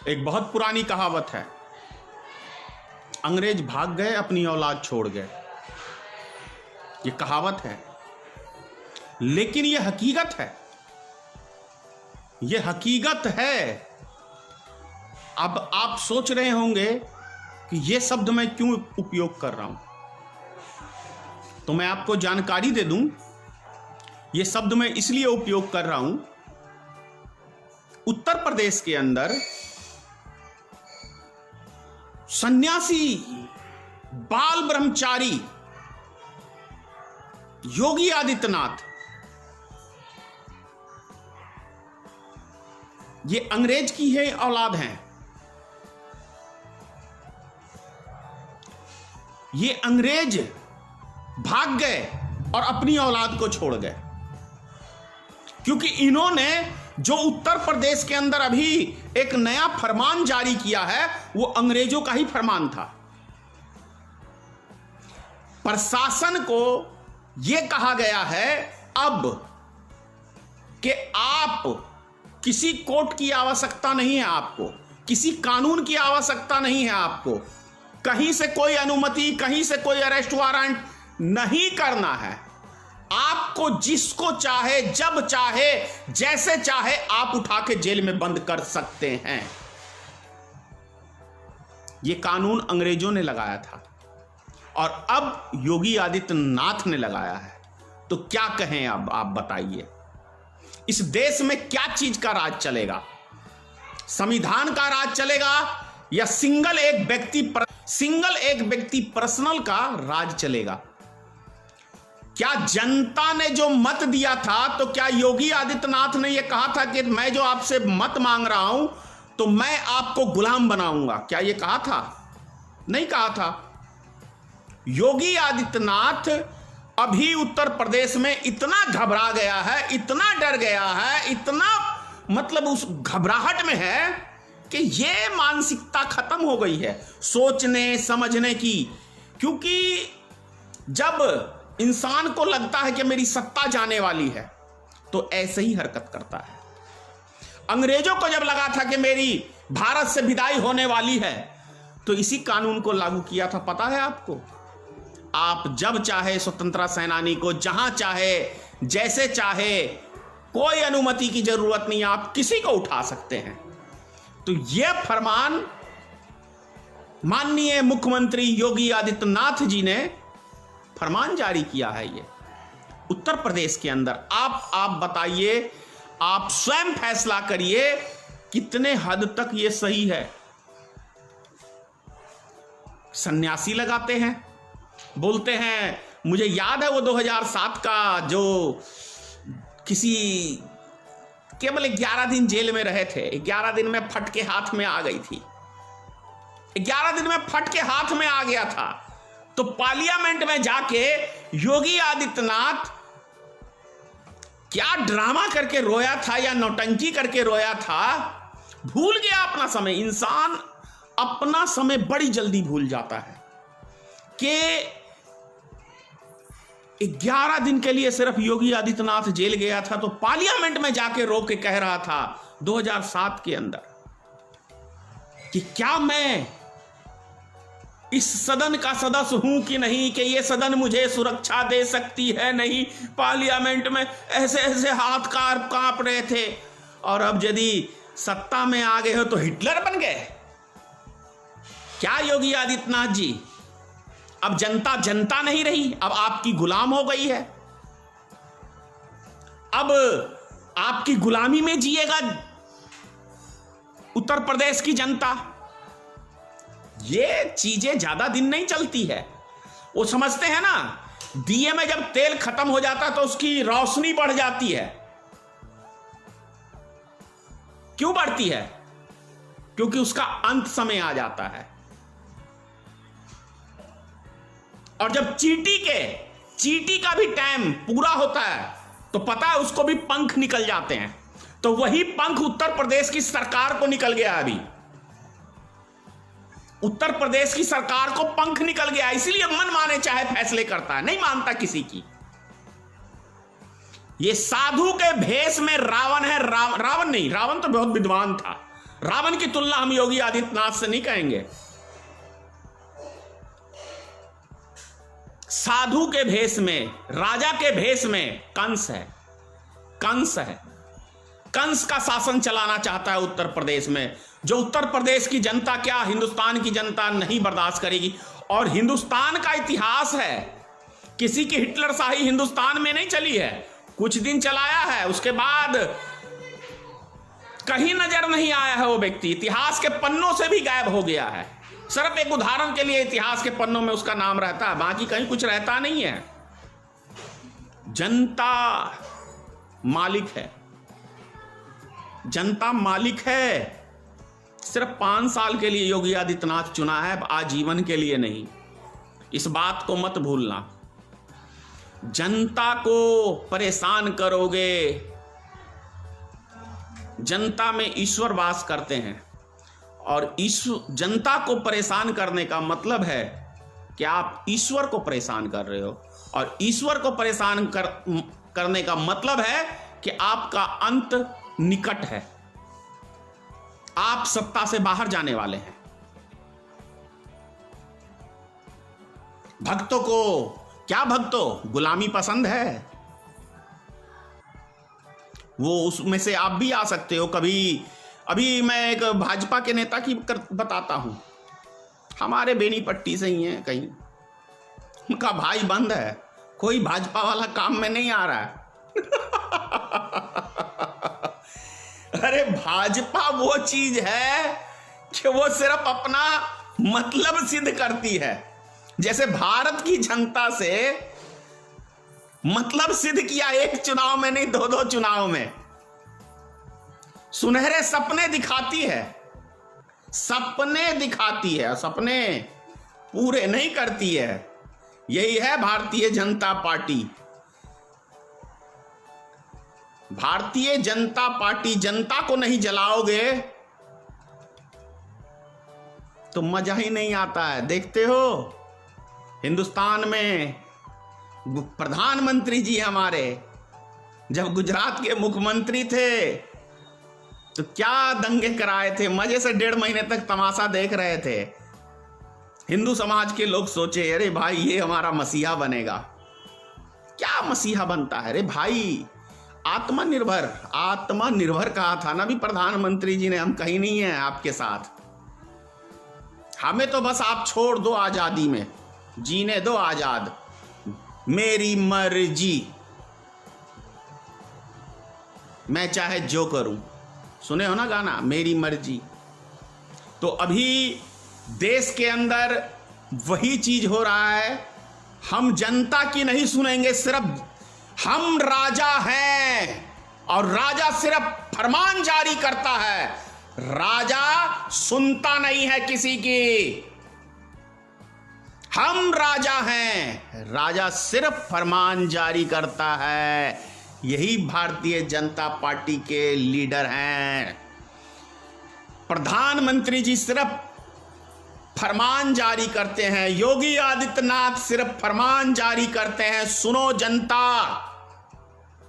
एक बहुत पुरानी कहावत है, अंग्रेज भाग गए अपनी औलाद छोड़ गए। ये कहावत है, लेकिन ये हकीकत है, ये हकीकत है। अब आप सोच रहे होंगे कि ये शब्द मैं क्यों उपयोग कर रहा हूं, तो मैं आपको जानकारी दे दूं। ये शब्द मैं इसलिए उपयोग कर रहा हूं, उत्तर प्रदेश के अंदर सन्यासी बाल ब्रह्मचारी योगी आदित्यनाथ, ये अंग्रेज की है औलाद हैं। ये अंग्रेज भाग गए और अपनी औलाद को छोड़ गए, क्योंकि इन्होंने जो उत्तर प्रदेश के अंदर अभी एक नया फरमान जारी किया है, वो अंग्रेजों का ही फरमान था। प्रशासन को यह कहा गया है अब कि आप किसी कोर्ट की आवश्यकता नहीं है, आपको किसी कानून की आवश्यकता नहीं है, आपको कहीं से कोई अनुमति, कहीं से कोई अरेस्ट वारंट नहीं करना है। आपको जिसको चाहे, जब चाहे, जैसे चाहे आप उठा के जेल में बंद कर सकते हैं। यह कानून अंग्रेजों ने लगाया था और अब योगी आदित्यनाथ ने लगाया है। तो क्या कहें अब आप बताइए, इस देश में क्या चीज का राज चलेगा? संविधान का राज चलेगा या सिंगल एक व्यक्ति पर्सनल का राज चलेगा? क्या जनता ने जो मत दिया था, तो क्या योगी आदित्यनाथ ने यह कहा था कि मैं जो आपसे मत मांग रहा हूं तो मैं आपको गुलाम बनाऊंगा? क्या यह कहा था? नहीं कहा था। योगी आदित्यनाथ अभी उत्तर प्रदेश में इतना घबरा गया है, इतना डर गया है, इतना मतलब उस घबराहट में है कि यह मानसिकता खत्म हो गई है सोचने समझने की। क्योंकि जब इंसान को लगता है कि मेरी सत्ता जाने वाली है, तो ऐसे ही हरकत करता है। अंग्रेजों को जब लगा था कि मेरी भारत से विदाई होने वाली है, तो इसी कानून को लागू किया था। पता है आपको, आप जब चाहे स्वतंत्रता सेनानी को जहां चाहे, जैसे चाहे, कोई अनुमति की जरूरत नहीं, आप किसी को उठा सकते हैं। तो यह फरमान माननीय मुख्यमंत्री योगी आदित्यनाथ जी ने फरमान जारी किया है। ये उत्तर प्रदेश के अंदर आप बताइए, आप स्वयं फैसला करिए कितने हद तक ये सही है। सन्यासी लगाते हैं, बोलते हैं, मुझे याद है वो 2007 का जो किसी केवल 11 दिन जेल में रहे थे, 11 दिन में फटके हाथ में आ गई थी, 11 दिन में फटके हाथ में आ गया था। तो पार्लियामेंट में जाके योगी आदित्यनाथ क्या ड्रामा करके रोया था या नौटंकी करके रोया था, भूल गया अपना समय। इंसान अपना समय बड़ी जल्दी भूल जाता है कि 11 दिन के लिए सिर्फ योगी आदित्यनाथ जेल गया था, तो पार्लियामेंट में जाके रो के कह रहा था 2007 के अंदर कि क्या मैं इस सदन का सदस्य हूं कि नहीं, कि ये सदन मुझे सुरक्षा दे सकती है नहीं। पार्लियामेंट में ऐसे ऐसे हाथ कांप रहे थे, और अब यदि सत्ता में आ गए हो तो हिटलर बन गए क्या योगी आदित्यनाथ जी? अब जनता जनता नहीं रही, अब आपकी गुलाम हो गई है। अब आपकी गुलामी में जिएगा उत्तर प्रदेश की जनता। ये चीजें ज्यादा दिन नहीं चलती है। वो समझते हैं ना, दिए में जब तेल खत्म हो जाता है तो उसकी रोशनी बढ़ जाती है। क्यों बढ़ती है? क्योंकि उसका अंत समय आ जाता है। और जब चींटी का भी टाइम पूरा होता है तो पता है उसको भी पंख निकल जाते हैं। तो वही पंख उत्तर प्रदेश की सरकार को निकल गया। अभी उत्तर प्रदेश की सरकार को पंख निकल गया, इसलिए मन माने चाहे फैसले करता है, नहीं मानता किसी की। ये साधु के भेष में रावण है। रावण नहीं, रावण तो बहुत विद्वान था। रावण की तुलना हम योगी आदित्यनाथ से नहीं कहेंगे। साधु के भेष में, राजा के भेष में कंस है। कंस है, कंस का शासन चलाना चाहता है उत्तर प्रदेश में, जो उत्तर प्रदेश की जनता क्या हिंदुस्तान की जनता नहीं बर्दाश्त करेगी। और हिंदुस्तान का इतिहास है, किसी की हिटलर शाही हिंदुस्तान में नहीं चली है, कुछ दिन चलाया है, उसके बाद कहीं नजर नहीं आया है वो व्यक्ति, इतिहास के पन्नों से भी गायब हो गया है। सिर्फ एक उदाहरण के लिए इतिहास के पन्नों में उसका नाम रहता है, बाकी कहीं कुछ रहता नहीं है। जनता मालिक है, जनता मालिक है। सिर्फ 5 साल के लिए योगी आदित्यनाथ चुना है, आजीवन के लिए नहीं। इस बात को मत भूलना। जनता को परेशान करोगे, जनता में ईश्वर वास करते हैं, और ईश्वर जनता को परेशान करने का मतलब है कि आप ईश्वर को परेशान कर रहे हो, और ईश्वर को परेशान करने का मतलब है कि आपका अंत निकट है, आप सत्ता से बाहर जाने वाले हैं। भक्तों को क्या, भक्तों गुलामी पसंद है, वो उसमें से आप भी आ सकते हो कभी। अभी मैं एक भाजपा के नेता की बताता हूं, हमारे बेनीपट्टी से ही है कहीं, उनका भाई बंद है, कोई भाजपा वाला काम में नहीं आ रहा है। अरे भाजपा वो चीज है कि वो सिर्फ अपना मतलब सिद्ध करती है। जैसे भारत की जनता से मतलब सिद्ध किया, एक चुनाव में नहीं 2-2 चुनाव में। सुनहरे सपने दिखाती है, सपने दिखाती है, सपने पूरे नहीं करती है। यही है भारतीय जनता पार्टी। भारतीय जनता पार्टी, जनता को नहीं जलाओगे तो मजा ही नहीं आता है। देखते हो हिंदुस्तान में प्रधानमंत्री जी हमारे जब गुजरात के मुख्यमंत्री थे तो क्या दंगे कराए थे, मजे से 1.5 महीने तक तमाशा देख रहे थे। हिंदू समाज के लोग सोचे अरे भाई ये हमारा मसीहा बनेगा। क्या मसीहा बनता है रे भाई, आत्मनिर्भर, आत्मनिर्भर कहा था ना भी प्रधानमंत्री जी ने, हम कहीं नहीं है आपके साथ, हमें तो बस आप छोड़ दो आजादी में, जीने दो आजाद, मेरी मर्जी, मैं चाहे जो करूं। सुने हो ना गाना मेरी मर्जी। तो अभी देश के अंदर वही चीज हो रहा है। हम जनता की नहीं सुनेंगे, सिर्फ हम राजा हैं और राजा सिर्फ फरमान जारी करता है, राजा सुनता नहीं है किसी की। हम राजा हैं, राजा सिर्फ फरमान जारी करता है। यही भारतीय जनता पार्टी के लीडर हैं। प्रधानमंत्री जी सिर्फ फरमान जारी करते हैं, योगी आदित्यनाथ सिर्फ फरमान जारी करते हैं, सुनो जनता,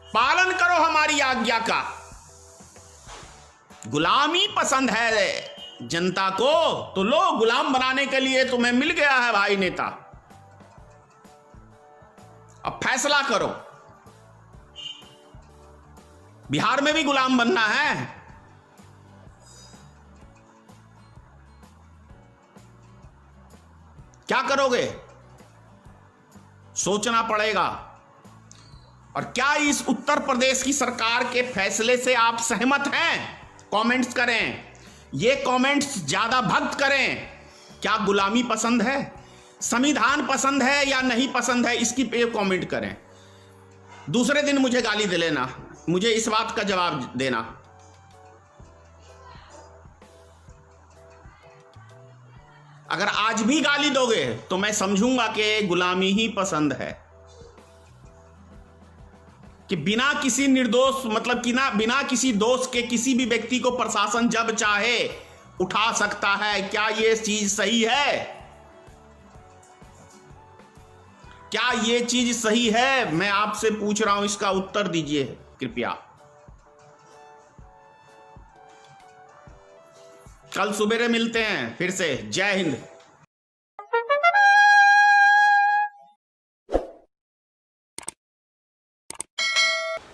पालन करो हमारी आज्ञा का। गुलामी पसंद है जनता को तो लो, गुलाम बनाने के लिए तुम्हें मिल गया है भाई नेता। अब फैसला करो, बिहार में भी गुलाम बनना है? क्या करोगे? सोचना पड़ेगा। और क्या इस उत्तर प्रदेश की सरकार के फैसले से आप सहमत हैं? कमेंट्स करें, ये कमेंट्स ज्यादा भक्त करें। क्या गुलामी पसंद है, संविधान पसंद है या नहीं पसंद है, इसकी पे कमेंट करें। दूसरे दिन मुझे गाली दे लेना, मुझे इस बात का जवाब देना। अगर आज भी गाली दोगे तो मैं समझूंगा कि गुलामी ही पसंद है, कि बिना किसी निर्दोष, मतलब कि ना बिना किसी दोष के किसी भी व्यक्ति को प्रशासन जब चाहे उठा सकता है। क्या ये चीज सही है? क्या ये चीज सही है? मैं आपसे पूछ रहा हूं, इसका उत्तर दीजिए कृपया। कल सुबेरे मिलते हैं फिर से। जय हिंद।